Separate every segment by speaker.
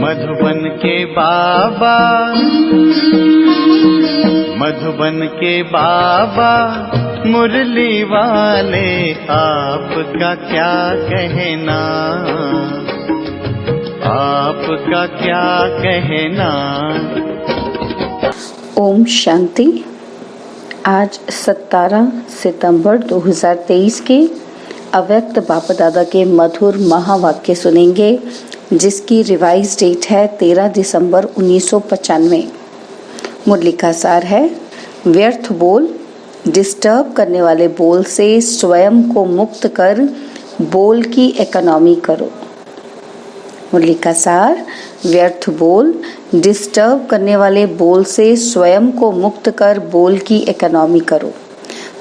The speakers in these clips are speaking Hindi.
Speaker 1: मधुबन के बाबा, मधुबन के बाबा मुरली वाले, आपका क्या कहना, आपका क्या कहना।
Speaker 2: ओम शांति। आज 17 सितंबर 2023 के अव्यक्त बाप दादा के मधुर महावाक्य सुनेंगे, जिसकी रिवाइज डेट है 13 दिसंबर 1995। मुरली का सार है, व्यर्थ बोल, डिस्टर्ब करने वाले बोल से स्वयं को मुक्त कर बोल की इकोनॉमी करो। मुरली का सार, व्यर्थ बोल, डिस्टर्ब करने वाले बोल से स्वयं को मुक्त कर बोल की इकोनॉमी करो।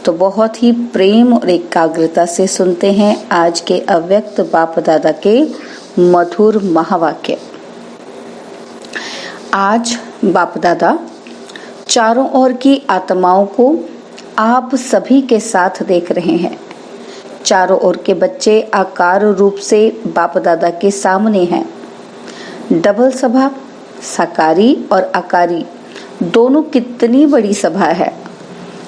Speaker 2: तो बहुत ही प्रेम और एकाग्रता से सुनते हैं आज के अव्यक्त बाप दादा के मधुर महावाक्य। आज बाप दादा चारों ओर की आत्माओं को आप सभी के साथ देख रहे हैं। चारों ओर के बच्चे आकार रूप से बाप दादा के सामने हैं। डबल सभा, साकारी और आकारी दोनों कितनी बड़ी सभा है।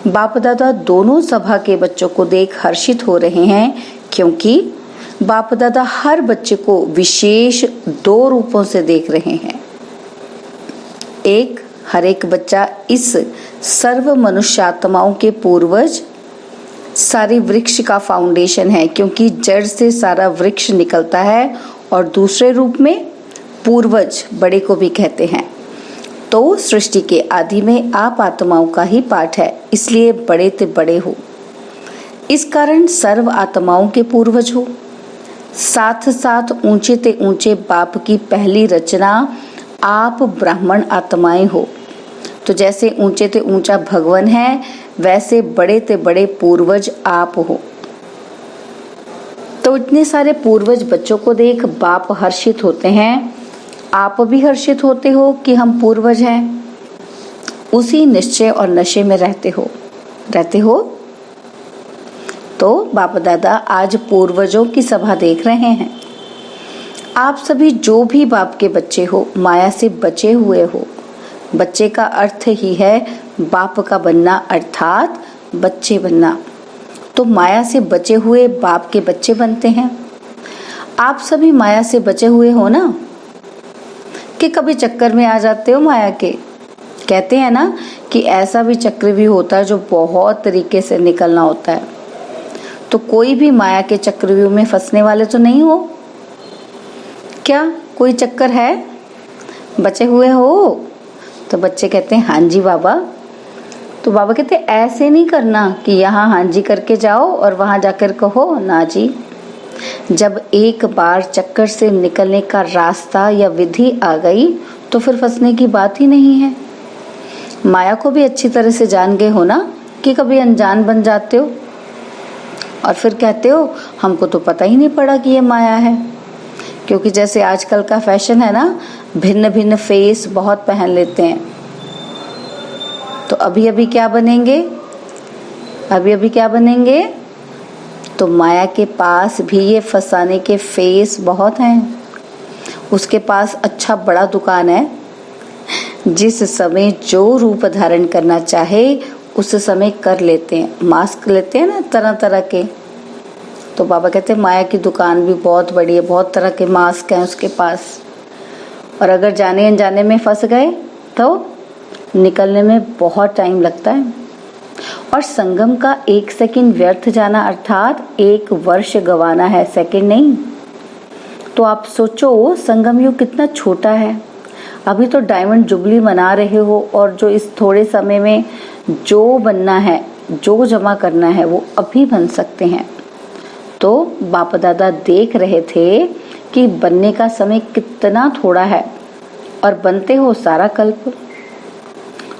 Speaker 2: बाप दादा दोनों सभा के बच्चों को देख हर्षित हो रहे हैं, क्योंकि बाप दादा हर बच्चे को विशेष 2 रूपों से देख रहे हैं। एक, हर एक बच्चा इस सर्व मनुष्यात्माओं के पूर्वज, सारे वृक्ष का फाउंडेशन है, क्योंकि जड़ से सारा वृक्ष निकलता है। और दूसरे रूप में पूर्वज, बड़े को भी कहते हैं। तो सृष्टि के आदि में आप आत्माओं का ही पाठ है, इसलिए बड़े ते बड़े हो। इस कारण सर्व आत्माओं के पूर्वज हो। साथ साथ ऊंचे ते ऊंचे बाप की पहली रचना आप ब्राह्मण आत्माएं हो। तो जैसे ऊंचे ते ऊंचा भगवान है, वैसे बड़े ते बड़े पूर्वज आप हो। तो इतने सारे पूर्वज बच्चों को देख बाप हर्षित होते हैं। आप भी हर्षित होते हो कि हम पूर्वज हैं। उसी निश्चय और नशे में रहते हो। तो बाप दादा आज पूर्वजों की सभा देख रहे हैं। आप सभी जो भी बाप के बच्चे हो, माया से बचे हुए हो। बच्चे का अर्थ ही है बाप का बनना, अर्थात बच्चे बनना। तो माया से बचे हुए बाप के बच्चे बनते हैं। आप सभी माया से बचे हुए हो ना, कि कभी चक्कर में आ जाते हो माया के। कहते हैं ना कि ऐसा भी चक्र भी होता है जो बहुत तरीके से निकलना होता है। तो कोई भी माया के चक्रव्यूह में फंसने वाले तो नहीं हो क्या? कोई चक्कर है? बचे हुए हो? तो बच्चे कहते हैं हाँ जी बाबा। तो बाबा कहते हैं ऐसे नहीं करना कि यहाँ हाँ जी करके जाओ और वहां जाकर कहो ना जी। जब एक बार चक्कर से निकलने का रास्ता या विधि आ गई तो फिर फंसने की बात ही नहीं है। माया को भी अच्छी तरह से जान गए हो ना, कि कभी अनजान बन जाते हो और फिर कहते हो हमको तो पता ही नहीं पड़ा कि ये माया है। क्योंकि जैसे आजकल का फैशन है ना, भिन्न भिन्न फेस बहुत पहन लेते हैं। तो अभी अभी क्या बनेंगे? तो माया के पास भी ये फंसाने के फेस बहुत हैं। उसके पास अच्छा बड़ा दुकान है। जिस समय जो रूप धारण करना चाहे उस समय कर लेते हैं। मास्क लेते हैं ना तरह तरह के। तो बाबा कहते हैं माया की दुकान भी बहुत बड़ी है, बहुत तरह के मास्क हैं उसके पास। और अगर जाने अनजाने में फंस गए तो निकलने में बहुत टाइम लगता है। और संगम का 1 सेकंड व्यर्थ जाना अर्थात 1 वर्ष गंवाना है, सेकंड नहीं। तो आप सोचो संगम युग कितना छोटा है। अभी तो डायमंड जुबली मना रहे हो, और जो इस थोड़े समय में जो बनना है, जो जमा करना है, वो अभी बन सकते हैं। तो बाप दादा देख रहे थे कि बनने का समय कितना थोड़ा है और बनते हो सारा कल्प।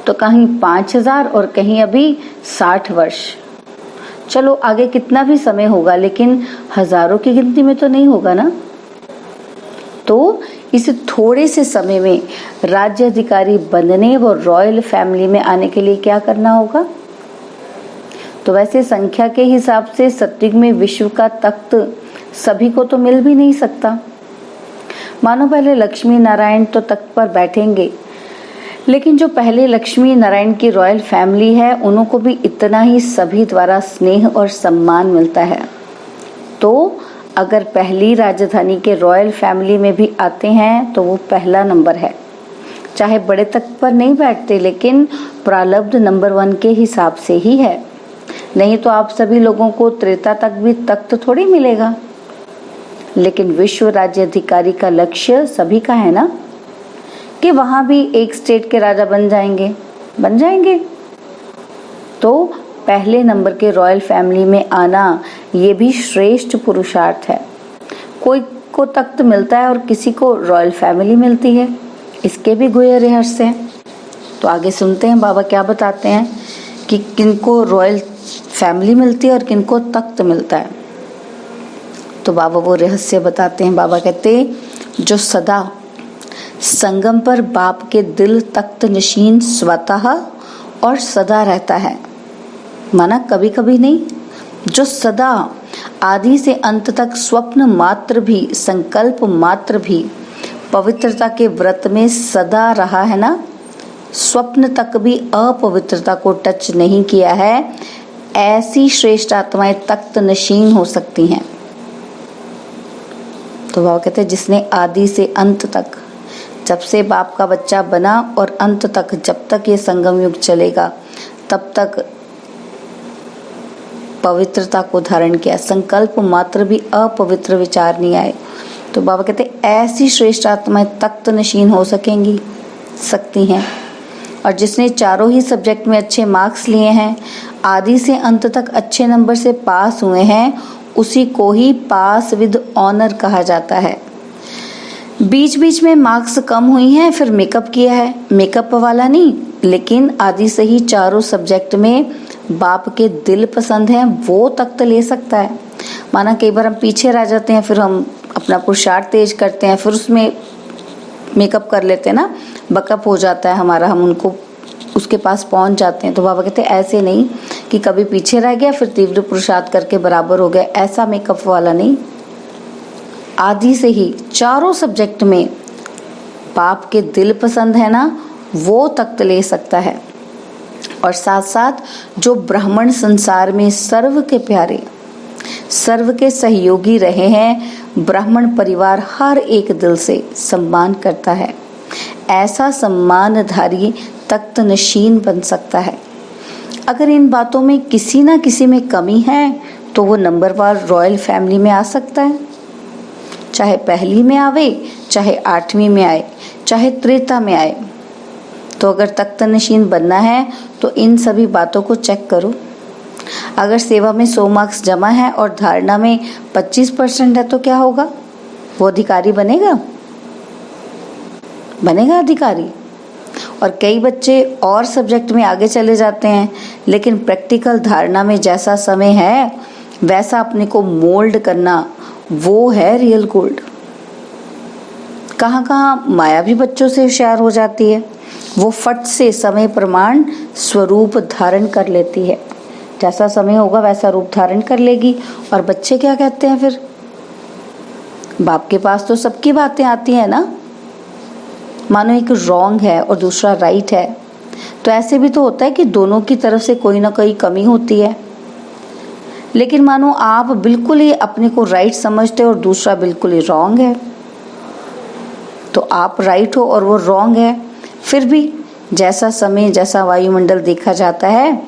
Speaker 2: तो कहीं 5000 और कहीं अभी 60 वर्ष। चलो आगे कितना भी समय होगा, लेकिन हजारों की गिनती में तो नहीं होगा ना। तो इस थोड़े से समय में राज्य अधिकारी बनने व रॉयल फैमिली में आने के लिए क्या करना होगा? तो वैसे संख्या के हिसाब से सत्युग में विश्व का तख्त सभी को तो मिल भी नहीं सकता। मानो पहले लक्ष्मी नारायण तो तख्त पर बैठेंगे, लेकिन जो पहले लक्ष्मी नारायण की रॉयल फैमिली है उनको भी इतना ही सभी द्वारा स्नेह और सम्मान मिलता है। तो अगर पहली राजधानी के रॉयल फैमिली में भी आते हैं तो वो पहला नंबर है। चाहे बड़े तख्त पर नहीं बैठते, लेकिन प्रारब्ध नंबर 1 के हिसाब से ही है। नहीं तो आप सभी लोगों को त्रेता तक भी तख्त थोड़ी मिलेगा। लेकिन विश्व राज्य अधिकारी का लक्ष्य सभी का है ना, कि वहां भी एक स्टेट के राजा बन जाएंगे। तो पहले नंबर के रॉयल फैमिली में आना ये भी श्रेष्ठ पुरुषार्थ है। कोई को तख्त मिलता है और किसी को रॉयल फैमिली मिलती है, इसके भी गुह्य रहस्य हैं। तो आगे सुनते हैं बाबा क्या बताते हैं कि किनको रॉयल फैमिली मिलती है और किनको तख्त मिलता है। तो बाबा वो रहस्य बताते हैं। बाबा कहते हैं जो सदा संगम पर बाप के दिल तख्त नशीन स्वतः और सदा रहता है, माना कभी कभी नहीं, जो सदा आदि से अंत तक स्वप्न मात्र भी, संकल्प मात्र भी पवित्रता के व्रत में सदा रहा है ना, स्वप्न तक भी अपवित्रता को टच नहीं किया है, ऐसी श्रेष्ठ आत्माएं तख्त नशीन हो सकती हैं। तो बाबा कहते हैं जिसने आदि से अंत तक, जब से बाप का बच्चा बना और अंत तक, जब तक ये संगम युग चलेगा तब तक पवित्रता को धारण किया, संकल्प मात्र भी अपवित्र विचार नहीं आए। तो बाबा कहते ऐसी श्रेष्ठ आत्माएं तख्त नशीन हो सकती हैं। और जिसने चारों ही सब्जेक्ट में अच्छे मार्क्स लिए हैं, आदि से अंत तक अच्छे नंबर से पास हुए हैं, उसी को ही पास विद ऑनर कहा जाता है। बीच बीच में मार्क्स कम हुई हैं, फिर मेकअप किया है, मेकअप वाला नहीं, लेकिन आदि से ही चारों सब्जेक्ट में बाप के दिल पसंद है, वो तख्त ले सकता है। माना कई बार हम पीछे रह जाते हैं, फिर हम अपना पुरुषार्थ तेज करते हैं, फिर उसमें मेकअप कर लेते हैं ना, बकअप हो जाता है हमारा, हम उनको उसके पास पहुंच जाते हैं। तो बाबा कहते हैं ऐसे नहीं कि कभी पीछे रह गया फिर तीव्र पुरुषार्थ करके बराबर हो गया, ऐसा मेकअप वाला नहीं। आदि से ही चारों सब्जेक्ट में बाप के दिल पसंद है ना, वो तख्त ले सकता है। और साथ साथ जो ब्राह्मण संसार में सर्व के प्यारे, सर्व के सहयोगी रहे हैं, ब्राह्मण परिवार हर एक दिल से सम्मान करता है, ऐसा सम्मानधारी तख्त नशीन बन सकता है। अगर इन बातों में किसी ना किसी में कमी है तो वो नंबरवार रॉयल फैमिली में आ सकता है, चाहे पहली में आवे, चाहे 8वीं में आए, चाहे त्रेता में आए। तो अगर तख्त नशीन बनना है तो इन सभी बातों को चेक करो। अगर सेवा में 100 मार्क्स जमा है और धारणा में 25% है तो क्या होगा, वो अधिकारी बनेगा अधिकारी। और कई बच्चे और सब्जेक्ट में आगे चले जाते हैं, लेकिन प्रैक्टिकल धारणा में जैसा समय है वैसा अपने को मोल्ड करना, वो है रियल गोल्ड। कहाँ माया भी बच्चों से होशियार हो जाती है, वो फट से समय प्रमाण स्वरूप धारण कर लेती है। जैसा समय होगा वैसा रूप धारण कर लेगी। और बच्चे क्या कहते हैं फिर, बाप के पास तो सबकी बातें आती है ना, मानो एक रॉन्ग है और दूसरा राइट है, तो ऐसे भी तो होता है कि दोनों की तरफ से कोई ना कोई कमी होती है। लेकिन मानो आप बिल्कुल ही अपने को राइट समझते हो और दूसरा बिल्कुल ही रॉन्ग है, तो आप राइट हो और वो रॉन्ग है, फिर भी जैसा समय, जैसा वायुमंडल देखा जाता है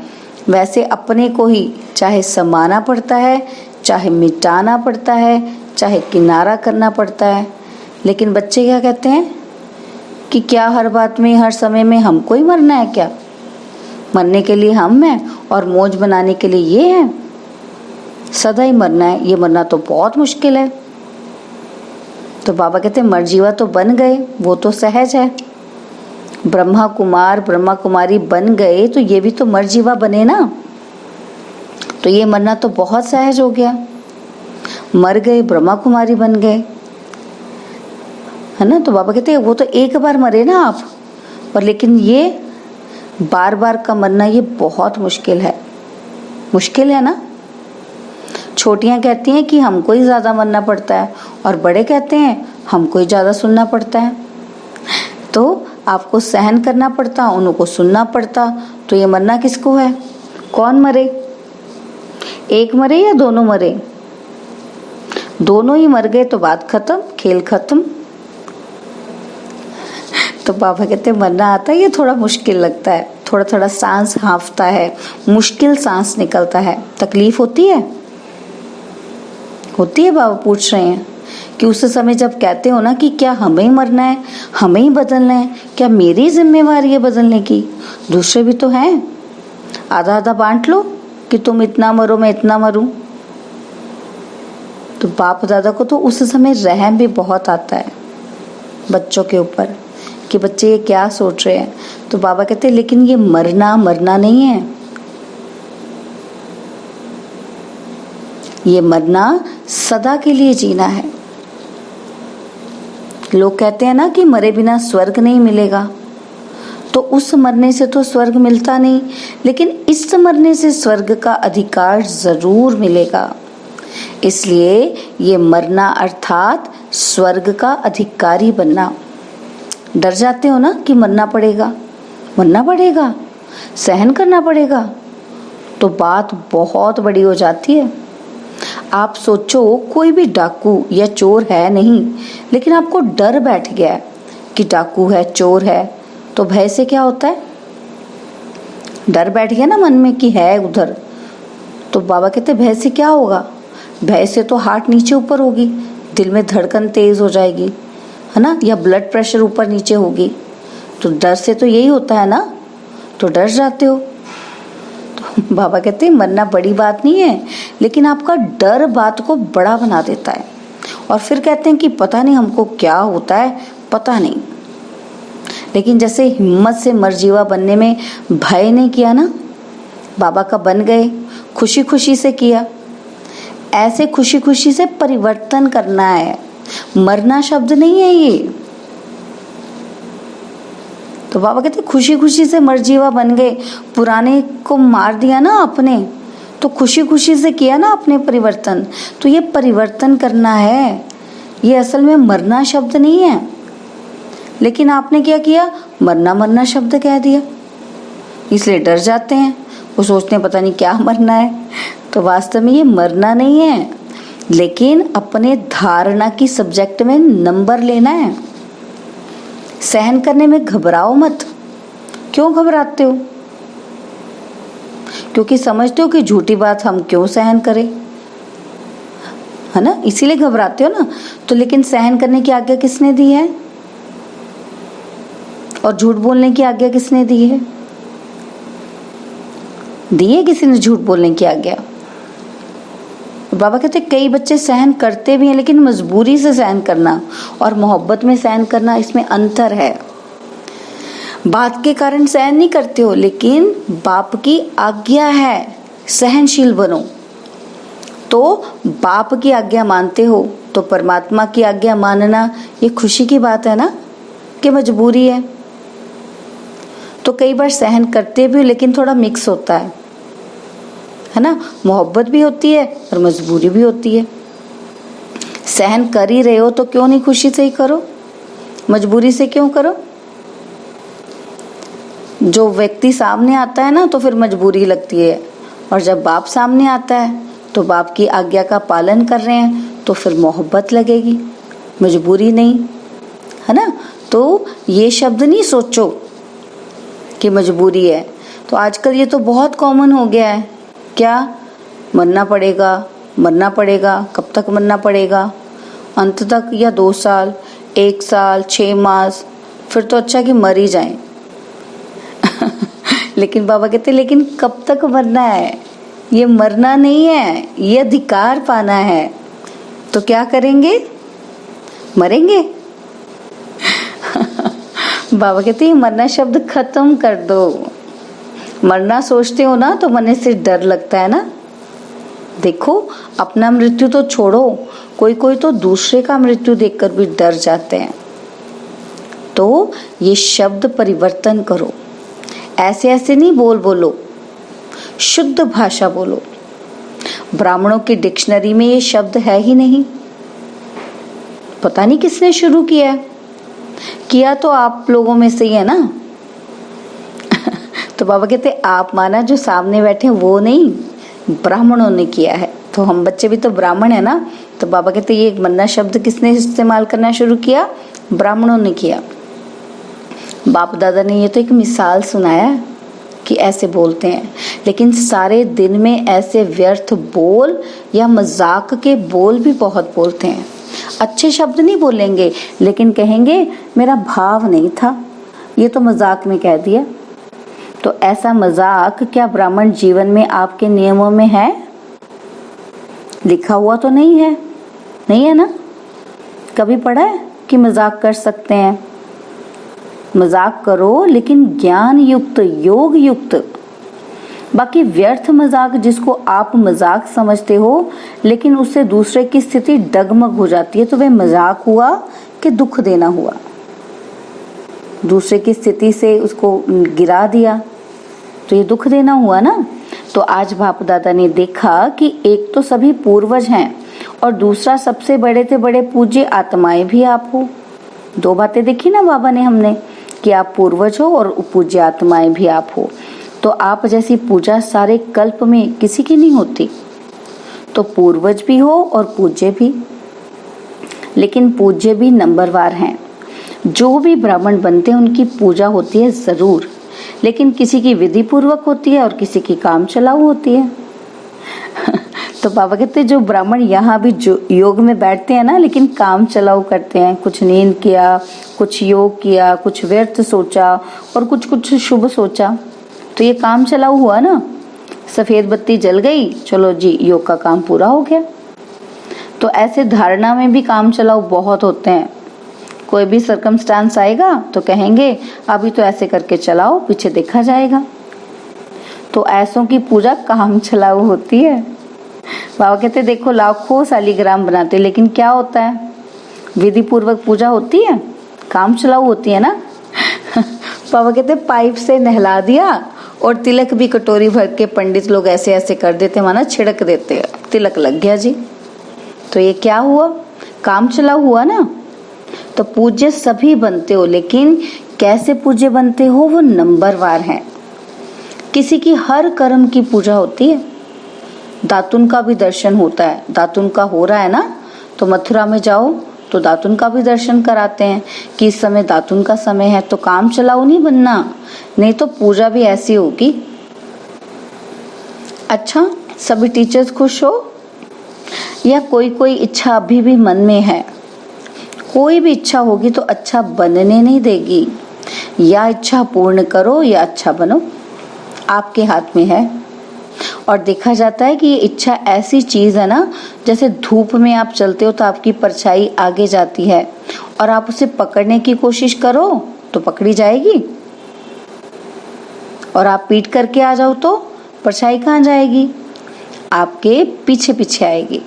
Speaker 2: वैसे अपने को ही चाहे समाना पड़ता है, चाहे मिटाना पड़ता है, चाहे किनारा करना पड़ता है। लेकिन बच्चे क्या कहते हैं कि क्या हर बात में, हर समय में हमको ही मरना है क्या, मरने के लिए हम हैं और मौज बनाने के लिए ये है, सदा ही मरना है, ये मरना तो बहुत मुश्किल है। तो बाबा कहते हैं मरजीवा तो बन गए, वो तो सहज है, ब्रह्मा कुमार ब्रह्मा कुमारी बन गए तो ये भी तो मरजीवा बने ना, तो ये मरना तो बहुत सहज हो गया, मर गए ब्रह्मा कुमारी बन गए, है ना। तो बाबा कहते हैं वो तो एक बार मरे ना आप, और लेकिन ये बार बार का मरना ये बहुत मुश्किल है ना। छोटियां कहती हैं कि हमको ही ज्यादा मरना पड़ता है और बड़े कहते हैं हमको ही ज़्यादा सुनना पड़ता है। तो आपको सहन करना पड़ता, उनको सुनना पड़ता, तो ये मरना किसको है? कौन मरे? एक मरे या दोनों मरे? दोनों ही मर गए तो बात खत्म, खेल खत्म। तो बाबा कहते मरना आता है, ये थोड़ा मुश्किल लगता है, थोड़ा थोड़ा सांस हाँफता है, मुश्किल सांस निकलता है, तकलीफ होती है। बाबा पूछ रहे हैं कि उस समय जब कहते हो ना कि क्या हमें ही मरना है, हमें ही बदलना है, क्या मेरी जिम्मेवारी है बदलने की? दूसरे भी तो हैं, आधा आधा बांट लो कि तुम इतना मरो मैं इतना मरूं। तो बाप दादा को तो उस समय रहम भी बहुत आता है बच्चों के ऊपर कि बच्चे ये क्या सोच रहे हैं। तो बाबा कहते हैं लेकिन ये मरना मरना नहीं है, ये मरना सदा के लिए जीना है। लोग कहते हैं ना कि मरे बिना स्वर्ग नहीं मिलेगा, तो उस मरने से तो स्वर्ग मिलता नहीं, लेकिन इस मरने से स्वर्ग का अधिकार जरूर मिलेगा। इसलिए ये मरना अर्थात स्वर्ग का अधिकारी बनना। डर जाते हो ना कि मरना पड़ेगा, सहन करना पड़ेगा, तो बात बहुत बड़ी हो जाती है। आप सोचो कोई भी डाकू या चोर है नहीं, लेकिन आपको डर बैठ गया है कि डाकू है, चोर है, तो भय से क्या होता है? डर बैठ गया ना मन में कि है उधर। तो बाबा कहते भय से क्या होगा? भय से तो हार्ट नीचे ऊपर होगी, दिल में धड़कन तेज हो जाएगी, है ना, या ब्लड प्रेशर ऊपर नीचे होगी। तो डर से तो यही होता है ना, तो डर जाते हो। तो बाबा कहते हैं मरना बड़ी बात नहीं है, लेकिन आपका डर बात को बड़ा बना देता है। और फिर कहते हैं कि पता नहीं हमको क्या होता है, पता नहीं। लेकिन जैसे हिम्मत से मरजीवा बनने में भय नहीं किया ना, बाबा का बन गए, खुशी खुशी से किया। ऐसे खुशी खुशी से परिवर्तन करना है, मरना शब्द नहीं है ये। तो बाबा कहते खुशी खुशी से मरजीवा बन गए, पुराने को मार दिया ना अपने, तो खुशी खुशी से किया ना अपने परिवर्तन। तो ये परिवर्तन करना है, ये असल में मरना शब्द नहीं है। लेकिन आपने क्या किया? मरना मरना शब्द कह दिया, इसलिए डर जाते हैं। वो सोचते हैं पता नहीं क्या मरना है। तो वास्तव में ये मरना नहीं है, लेकिन अपने धारणा की सब्जेक्ट में नंबर लेना है। सहन करने में घबराओ मत। क्यों घबराते हो? क्योंकि समझते हो कि झूठी बात हम क्यों सहन करें, है ना, इसीलिए घबराते हो ना। तो लेकिन सहन करने की आज्ञा किसने दी है? और झूठ बोलने की आज्ञा किसने दी है? दी है किसी ने झूठ बोलने की आज्ञा? बाबा कहते कई बच्चे सहन करते भी हैं, लेकिन मजबूरी से सहन करना और मोहब्बत में सहन करना, इसमें अंतर है। बात के कारण सहन नहीं करते हो, लेकिन बाप की आज्ञा है सहनशील बनो, तो बाप की आज्ञा मानते हो। तो परमात्मा की आज्ञा मानना ये खुशी की बात है ना, कि मजबूरी है। तो कई बार सहन करते भी, लेकिन थोड़ा मिक्स होता है ना, मोहब्बत भी होती है और मजबूरी भी होती है। सहन कर ही रहे हो तो क्यों नहीं खुशी से ही करो, मजबूरी से क्यों करो? जो व्यक्ति सामने आता है ना, तो फिर मजबूरी लगती है, और जब बाप सामने आता है तो बाप की आज्ञा का पालन कर रहे हैं, तो फिर मोहब्बत लगेगी, मजबूरी नहीं, है ना। तो ये शब्द नहीं सोचो कि मजबूरी है। तो आजकल ये तो बहुत कॉमन हो गया है, क्या मरना पड़ेगा, कब तक मरना पड़ेगा? अंत तक, या 2 साल, 1 साल, 6 मास, फिर तो अच्छा कि मर ही जाएं। लेकिन बाबा कहते लेकिन कब तक मरना है? ये मरना नहीं है, ये अधिकार पाना है। तो क्या करेंगे? मरेंगे। बाबा कहते हैं मरना शब्द खत्म कर दो। मरना सोचते हो ना तो मन से डर लगता है ना। देखो अपना मृत्यु तो छोड़ो, कोई कोई तो दूसरे का मृत्यु देखकर भी डर जाते हैं। तो ये शब्द परिवर्तन करो, ऐसे ऐसे नहीं बोलो, शुद्ध भाषा बोलो। ब्राह्मणों की डिक्शनरी में ये शब्द है ही नहीं, पता नहीं किसने शुरू किया है, किया तो आप लोगों में से ही है ना। तो बाबा कहते आप माना, जो सामने बैठे वो नहीं, ब्राह्मणों ने किया है। तो हम बच्चे भी तो ब्राह्मण है ना। तो बाबा कहते ये मन्ना शब्द किसने इस्तेमाल करना शुरू किया? ब्राह्मणों ने किया। बाप दादा ने ये तो एक मिसाल सुनाया कि ऐसे बोलते हैं, लेकिन सारे दिन में ऐसे व्यर्थ बोल या मजाक के बोल भी बहुत बोलते हैं। अच्छे शब्द नहीं बोलेंगे, लेकिन कहेंगे मेरा भाव नहीं था, ये तो मजाक में कह दिया। तो ऐसा मजाक क्या ब्राह्मण जीवन में आपके नियमों में है? लिखा हुआ तो नहीं है, नहीं है ना? कभी पढ़ा है कि मजाक कर सकते हैं? मजाक करो लेकिन ज्ञान युक्त, योग युक्त। बाकी व्यर्थ मजाक जिसको आप मजाक समझते हो, लेकिन उससे दूसरे की स्थिति डगमग हो जाती है, तो वह मजाक हुआ कि दुख देना हुआ। दूसरे की स्थिति से उसको गिरा दिया तो ये दुख देना हुआ ना। तो आज बाप दादा ने देखा कि एक तो सभी पूर्वज हैं और दूसरा सबसे बड़े से बड़े पूज्य आत्माएं भी आप हो। दो बातें देखी ना बाबा ने हमने, कि आप पूर्वज हो और पूज्य आत्माएं भी आप हो। तो आप जैसी पूजा सारे कल्प में किसी की नहीं होती। तो पूर्वज भी हो और पूज्य भी, लेकिन पूज्य भी नंबरवार हैं। जो भी ब्राह्मण बनते हैं उनकी पूजा होती है जरूर, लेकिन किसी की विधि पूर्वक होती है और किसी की काम चलाऊ होती है। तो बाबा कहते हैं जो ब्राह्मण यहाँ भी जो योग में बैठते हैं ना, लेकिन काम चलाऊ करते हैं, कुछ नींद किया, कुछ योग किया, कुछ व्यर्थ सोचा और कुछ शुभ सोचा, तो ये काम चलाऊ हुआ ना। सफेद बत्ती जल गई, चलो जी योग का काम पूरा हो गया। तो ऐसे धारणा में भी काम चलाऊ बहुत होते हैं। कोई भी सर्कमस्टांस आएगा तो कहेंगे अभी तो ऐसे करके चलाओ, पीछे देखा जाएगा। तो ऐसों की पूजा काम चलाऊ होती है। बाबा कहते देखो लाखों शालिग्राम बनाते, लेकिन क्या होता है? विधि पूर्वक पूजा होती है, काम चलाऊ होती है ना। बाबा कहते पाइप से नहला दिया और तिलक भी कटोरी भर के पंडित लोग ऐसे ऐसे कर देते, माना छिड़क देते, तिलक लग गया जी। तो ये क्या हुआ? काम चलाऊ हुआ ना। तो पूज्य सभी बनते हो, लेकिन कैसे पूज्य बनते हो वो नंबरवार है। किसी की हर कर्म की पूजा होती है। दातुन का भी दर्शन होता है। दातुन का हो रहा है ना, तो मथुरा में जाओ तो दातुन का भी दर्शन कराते हैं कि इस समय दातुन का समय है। तो काम चलाओ नहीं बनना, नहीं तो पूजा भी ऐसी होगी। अच्छा, सभी टीचर्स खुश हो? या कोई इच्छा अभी भी मन में है? कोई भी इच्छा होगी तो अच्छा बनने नहीं देगी। या इच्छा पूर्ण करो या अच्छा बनो, आपके हाथ में है। और देखा जाता है कि ये इच्छा ऐसी चीज है ना, जैसे धूप में आप चलते हो तो आपकी परछाई आगे जाती है और आप उसे पकड़ने की कोशिश करो तो पकड़ी जाएगी, और आप पीट करके आ जाओ तो परछाई कहाँ जाएगी? आपके पीछे पीछे आएगी।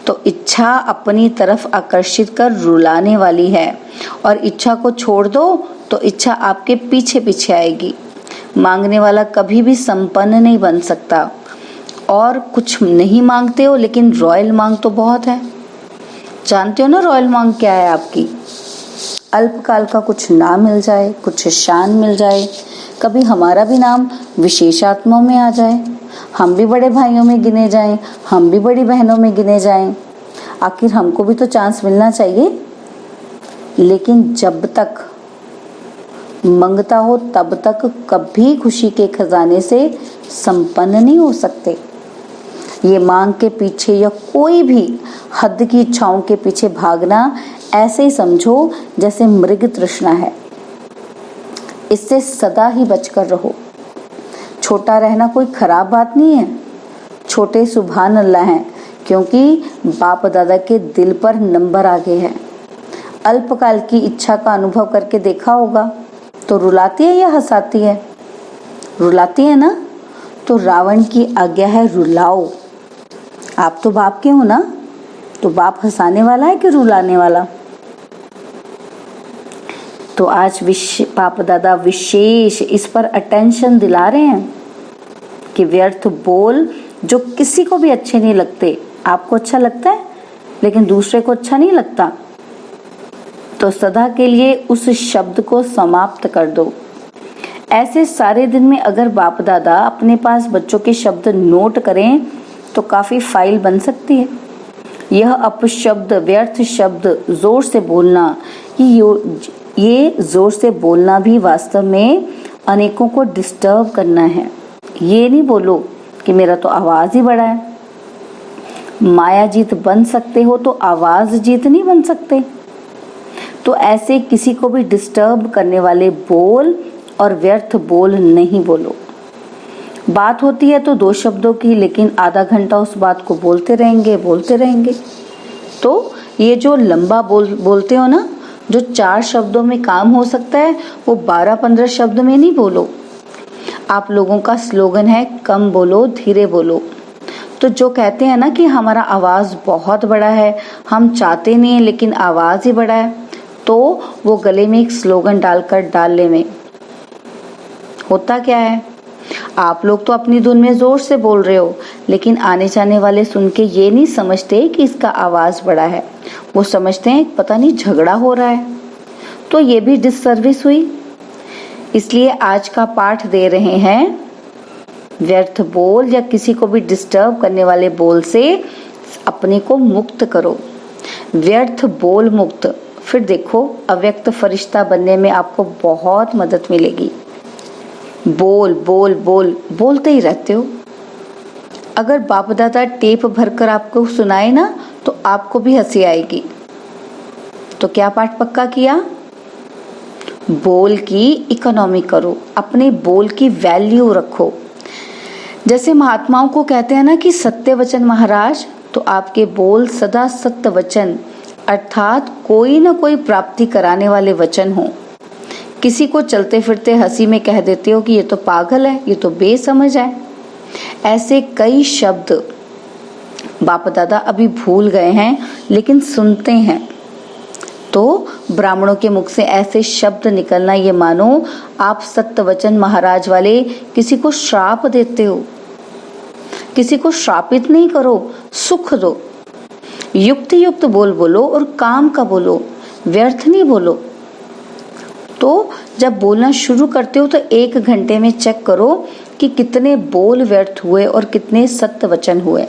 Speaker 2: तो इच्छा अपनी तरफ आकर्षित कर रुलाने वाली है, और इच्छा को छोड़ दो तो इच्छा आपके पीछे पीछे आएगी। मांगने वाला कभी भी संपन्न नहीं बन सकता। और कुछ नहीं मांगते हो, लेकिन रॉयल मांग तो बहुत है। जानते हो ना रॉयल मांग क्या है आपकी? अल्पकाल का कुछ नाम मिल जाए, कुछ शान मिल जाए, कभी हमारा भी नाम विशेषात्माओं में आ जाए, हम भी बड़े भाइयों में गिने जाएं, हम भी बड़ी बहनों में गिने जाएं। आखिर हमको भी तो चांस मिलना चाहिए। लेकिन जब तक मंगता हो तब तक कभी खुशी के खजाने से संपन्न नहीं हो सकते। ये मांग के पीछे या कोई भी हद की इच्छाओं के पीछे भागना ऐसे ही समझो जैसे मृग तृष्णा है। इससे सदा ही बचकर रहो। छोटा रहना कोई खराब बात नहीं है। छोटे सुभान अल्लाह हैं, क्योंकि बाप दादा के दिल पर नंबर आगे है। अल्पकाल की इच्छा का अनुभव करके देखा होगा तो रुलाती है या हंसाती है? रुलाती है ना। तो रावण की आज्ञा है रुलाओ। आप तो बाप के हो ना, तो बाप हंसाने वाला है कि रुलाने वाला? तो आज बाप दादा विशेष इस पर अटेंशन दिला रहे हैं कि व्यर्थ बोल जो किसी को भी अच्छे नहीं लगते, आपको अच्छा लगता है? लेकिन दूसरे को अच्छा नहीं लगता, तो सदा के लिए उस शब्द को समाप्त कर दो। ऐसे सारे दिन में अगर बाप दादा अपने पास बच्चों के शब्द नोट करें तो काफी फाइल बन सकती है। यह अपशब्द, व्यर्थ शब्द, जोर से बोलना, ये जोर से बोलना भी वास्तव में अनेकों को डिस्टर्ब करना है। ये नहीं बोलो कि मेरा तो आवाज ही बड़ा है। माया जीत बन सकते हो तो आवाज जीत नहीं बन सकते। तो ऐसे किसी को भी डिस्टर्ब करने वाले बोल और व्यर्थ बोल नहीं बोलो। बात होती है तो 2 शब्दों की, लेकिन आधा घंटा उस बात को बोलते रहेंगे। तो ये जो लंबा बोलते हो ना, जो 4 शब्दों में काम हो सकता है, वो 12-15 शब्द में नहीं बोलो। आप लोगों का स्लोगन है कम बोलो धीरे बोलो। तो जो कहते हैं ना कि हमारा आवाज बहुत बड़ा है, हम चाहते नहीं है लेकिन आवाज ही बड़ा है, तो वो गले में एक स्लोगन डालकर डालने में होता क्या है, आप लोग तो अपनी धुन में जोर से बोल रहे हो, लेकिन आने जाने वाले सुन के ये नहीं समझते कि इसका आवाज बड़ा है। वो समझते हैं पता नहीं झगड़ा हो रहा है। तो ये भी डिससर्विस हुई। इसलिए आज का पाठ दे रहे हैं, व्यर्थ बोल या किसी को भी डिस्टर्ब करने वाले बोल से अपने को मुक्त करो। व्यर्थ बोल मुक्त, फिर देखो अव्यक्त फरिश्ता बनने में आपको बहुत मदद मिलेगी। बोल बोल बोल बोलते ही रहते हो। अगर बाप दादा टेप भरकर आपको सुनाए ना तो आपको भी हंसी आएगी। तो क्या पाठ पक्का किया? बोल की इकोनॉमी करो, अपने बोल की वैल्यू रखो। जैसे महात्माओं को कहते हैं ना कि सत्य वचन महाराज, तो आपके बोल सदा सत्य वचन अर्थात कोई ना कोई प्राप्ति कराने वाले वचन हो। किसी को चलते फिरते हंसी में कह देते हो कि ये तो पागल है, ये तो बेसमझ है। ऐसे कई शब्द बाप दादा अभी भूल गए हैं लेकिन सुनते हैं। तो ब्राह्मणों के मुख से ऐसे शब्द निकलना, ये मानो आप सत्य वचन महाराज वाले किसी को श्राप देते हो। किसी को श्रापित नहीं करो, सुख दो। युक्त युक्त बोल बोलो और काम का बोलो, व्यर्थ नहीं बोलो। तो जब बोलना शुरू करते हो तो 1 घंटे में चेक करो कि कितने बोल व्यर्थ हुए और कितने सत्य वचन हुए।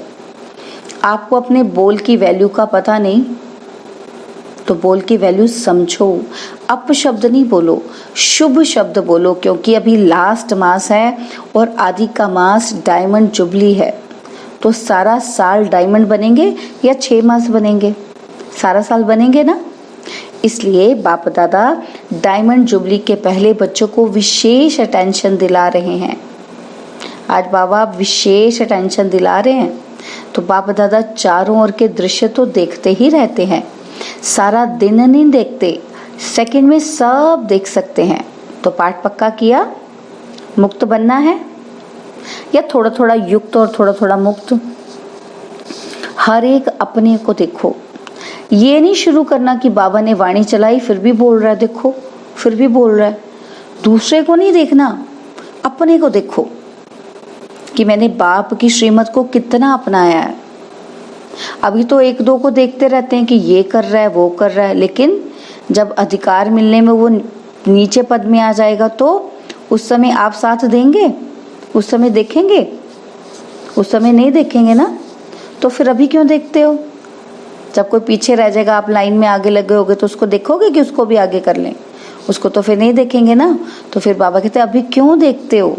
Speaker 2: आपको अपने बोल की वैल्यू का पता नहीं, तो बोल की वैल्यू समझो। अपशब्द नहीं बोलो, शुभ शब्द बोलो, क्योंकि अभी लास्ट मास है और आदि का मास डायमंड जुबली है। तो सारा साल डायमंड बनेंगे या 6 मास बनेंगे? सारा साल बनेंगे ना। इसलिए बाप दादा डायमंड जुबली के पहले बच्चों को विशेष अटेंशन दिला रहे हैं। आज बाबा विशेष अटेंशन दिला रहे हैं। तो बाप दादा चारों ओर के दृश्य तो देखते ही रहते हैं, सारा दिन नहीं देखते, सेकंड में सब देख सकते हैं। तो पाठ पक्का किया? मुक्त बनना है या थोड़ा थोड़ा युक्त और थोड़ा थोड़ा मुक्त? हर एक अपने को देखो। ये नहीं शुरू करना कि बाबा ने वाणी चलाई फिर भी बोल रहा है, देखो फिर भी बोल रहा है। दूसरे को नहीं देखना, अपने को देखो कि मैंने बाप की श्रीमत को कितना अपनाया है। अभी तो 1-2 को देखते रहते हैं कि ये कर रहा है वो कर रहा है, लेकिन जब अधिकार मिलने में वो नीचे पद में आ जाएगा तो उस समय आप साथ देंगे? उस समय देखेंगे? उस समय नहीं देखेंगे ना। तो फिर अभी क्यों देखते हो? जब कोई पीछे रह जाएगा, आप लाइन में आगे लगे होगे तो उसको देखोगे कि उसको भी आगे कर लें? उसको तो फिर नहीं देखेंगे ना। तो फिर बाबा कहते हैं अभी क्यों देखते हो?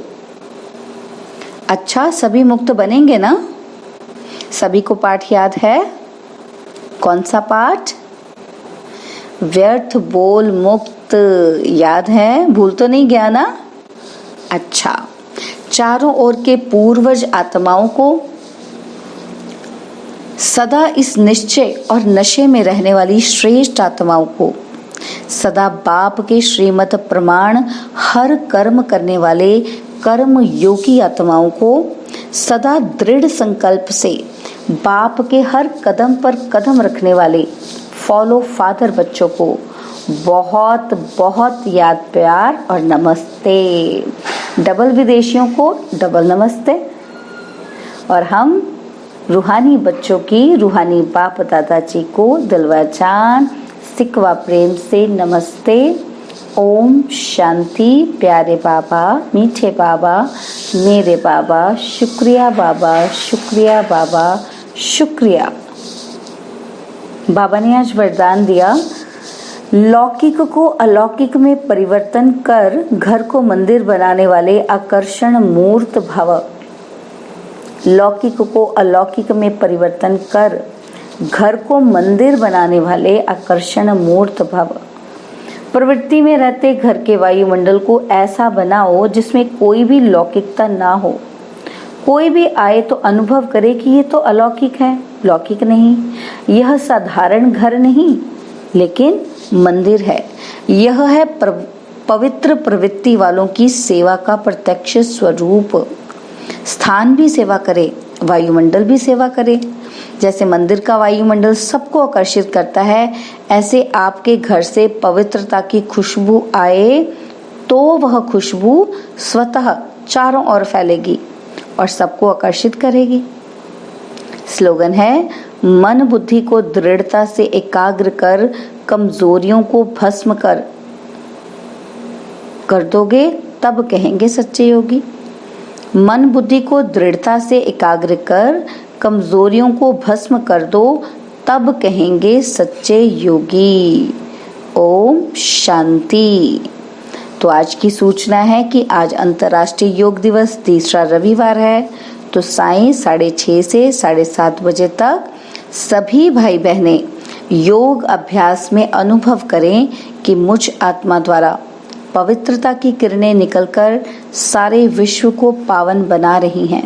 Speaker 2: अच्छा, सभी मुक्त बनेंगे ना? सभी को पाठ याद है? कौन सा पाठ? व्यर्थ बोल मुक्त याद है? भूल तो नहीं गया ना? अच्छा, चारों ओर के पूर्वज आत्माओं को, सदा इस निश्चय और नशे में रहने वाली श्रेष्ठ आत्माओं को, सदा बाप के श्रीमत प्रमाण हर कर्म करने वाले कर्म योगी आत्माओं को, सदा दृढ़ संकल्प से बाप के हर कदम पर कदम रखने वाले फॉलो फादर बच्चों को बहुत बहुत याद प्यार और नमस्ते। डबल विदेशियों को डबल नमस्ते। और हम रूहानी बच्चों की रूहानी बाप दादाजी को दिलवा जान सिकवा प्रेम से नमस्ते। ओम शांति। प्यारे बाबा, मीठे बाबा, मेरे बाबा, शुक्रिया बाबा, शुक्रिया बाबा, शुक्रिया। बाबा ने आज वरदान दिया, लौकिक को अलौकिक में परिवर्तन कर घर को मंदिर बनाने वाले आकर्षण मूर्त भव। लौकिक को अलौकिक में परिवर्तन कर घर को मंदिर बनाने वाले आकर्षण मूर्त भव। प्रवृत्ति में रहते घर के वायुमंडल को ऐसा बनाओ जिसमें कोई भी लौकिकता ना हो। कोई भी आए तो अनुभव करे कि ये तो अलौकिक है, लौकिक नहीं। यह साधारण घर नहीं लेकिन मंदिर है। यह है पवित्र प्रवृत्ति वालों की सेवा का प्रत्यक्ष स्वरूप। स्थान भी सेवा करे, वायुमंडल भी सेवा करे। जैसे मंदिर का वायुमंडल सबको आकर्षित करता है, ऐसे आपके घर से पवित्रता की खुशबू आए तो वह खुशबू स्वतः चारों ओर फैलेगी और सबको आकर्षित करेगी। स्लोगन है, मन बुद्धि को दृढ़ता से एकाग्र कर कमजोरियों को भस्म कर दोगे तब कहेंगे सच्चे योगी। मन बुद्धि को दृढ़ता से एकाग्र कर कमजोरियों को भस्म कर दो तब कहेंगे सच्चे योगी। ओम शांति। तो आज की सूचना है कि आज अंतर्राष्ट्रीय योग दिवस तीसरा रविवार है, तो सायं 6:30 से 7:30 बजे तक सभी भाई बहनें योग अभ्यास में अनुभव करें कि मुझ आत्मा द्वारा पवित्रता की किरणें निकलकर सारे विश्व को पावन बना रही हैं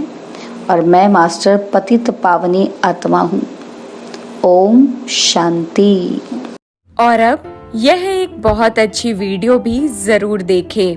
Speaker 2: और मैं मास्टर पतित पावनी आत्मा हूँ। ओम शांति।
Speaker 3: और अब यह एक बहुत अच्छी वीडियो भी जरूर देखें।